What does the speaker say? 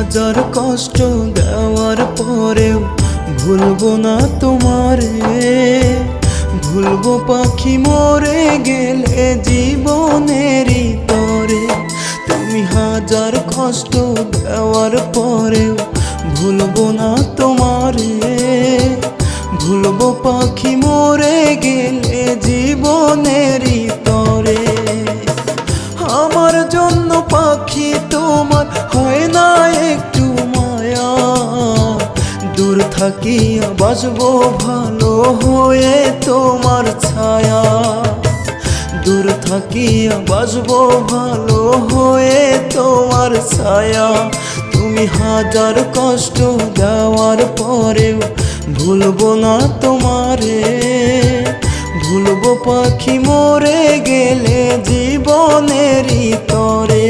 হাজার কষ্ট দেওয়ার পরেও ভুলবো না তোমারে, ভুলবো পাখি মরে গেলে জীবনেরই তরে। তুমি হাজার কষ্ট দেওয়ার পরেও ভুলবো না তোমারে, ভুলবো পাখি মরে গেলে জীবনেরই তরে। আমার জন্য পাখি তোমার হয় না একটু মায়া, দূর থাকিয়া বাসবো ভালো হয়ে তোমার ছায়া, দূর থাকিয়া বাসবো ভালো হয়ে তোমার ছায়া। তুমি হাজার কষ্ট দেওয়ার পরেও ভুলবো না তোমারে, ভুলবো পাখি মরে গেলে জীবনেরই তরে।